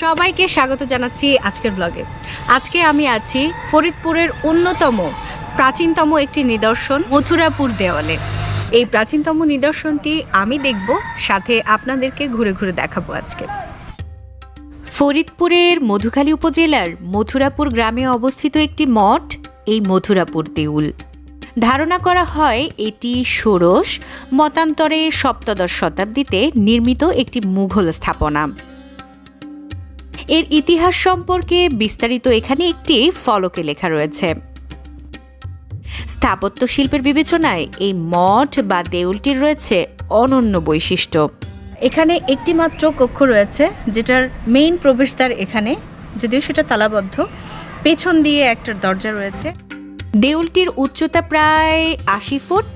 সবাইকে স্বাগত জানাচ্ছি আজকের ব্লগে। আজকে আমি আছি ফরিদপুরের অন্যতম প্রাচীনতম একটি নিদর্শন মথুরাপুর দেওয়ালে। এই প্রাচীনতম নিদর্শনটি আমি দেখব, সাথে আপনাদেরকে ঘুরে ঘুরে দেখাবো আজকে। ফরিদপুরের মধুখালী উপজেলার মথুরাপুর গ্রামে অবস্থিত একটি মঠ এই মথুরাপুর দেউল। ধারণা করা হয় এটি ষোড়শ মতান্তরে সপ্তদশ শতাব্দীতে নির্মিত একটি মুঘল স্থাপনা। এর ইতিহাস সম্পর্কে বিস্তারিত এখানে একটি ফলকে লেখা রয়েছে। স্থাপত্য শিল্পের বিবেচনায় এই মঠ বা দেউলটির রয়েছে অনন্য বৈশিষ্ট্য। এখানে একটি মাত্র কক্ষ রয়েছে, যেটার মেইন প্রবেশদ্বার এখানে, যদিও সেটা তালাবদ্ধ। পেছন দিয়ে একটা দরজা রয়েছে। দেউলটির উচ্চতা প্রায় ৮০ ফুট।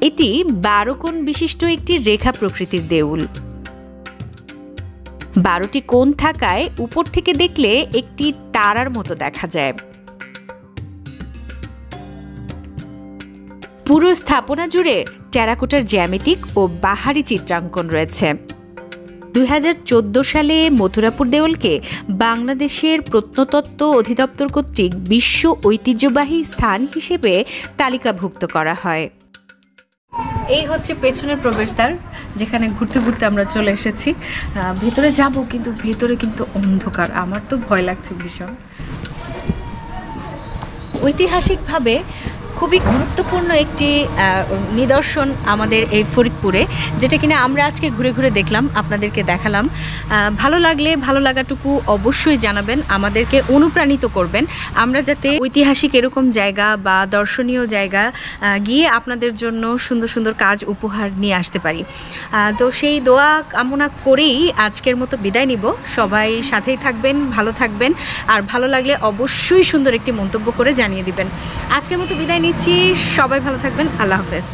এটি ১২ কোণ বিশিষ্ট একটি রেখা প্রকৃতির দেউল। ১২টি কোণ থাকায় উপর থেকে দেখলে একটি তারার মতো দেখা যায়। পুরো স্থাপনা জুড়ে টেরাকোটার জ্যামিতিক ও বাহারি চিত্রাঙ্কন রয়েছে। ২০১৪ সালে মথুরাপুর দেউলকে বাংলাদেশের প্রত্নতত্ত্ব অধিদপ্তর কর্তৃক বিশ্ব ঐতিহ্যবাহী স্থান হিসেবে তালিকাভুক্ত করা হয়। এই হচ্ছে পেছনের প্রবেশদ্বার, যেখানে ঘুরতে ঘুরতে আমরা চলে এসেছি। ভেতরে যাব, কিন্তু ভেতরে কিন্তু অন্ধকার, আমার তো ভয় লাগছে ভীষণ। ঐতিহাসিকভাবে খুবই গুরুত্বপূর্ণ একটি নিদর্শন আমাদের এই ফরিদপুরে, যেটা কিনা আমরা আজকে ঘুরে ঘুরে দেখলাম, আপনাদেরকে দেখালাম। ভালো লাগলে ভালো লাগাটুকু অবশ্যই জানাবেন, আমাদেরকে অনুপ্রাণিত করবেন, আমরা যাতে ঐতিহাসিক এরকম জায়গা বা দর্শনীয় জায়গা গিয়ে আপনাদের জন্য সুন্দর সুন্দর কাজ উপহার নিয়ে আসতে পারি। তো সেই দোয়া কামনা করেই আজকের মতো বিদায় নিব। সবাই সাথেই থাকবেন, ভালো থাকবেন, আর ভালো লাগলে অবশ্যই সুন্দর একটি মন্তব্য করে জানিয়ে দিবেন। আজকের মতো বিদায় নিচ্ছি, সবাই ভালো থাকবেন, আল্লাহ হাফেজ।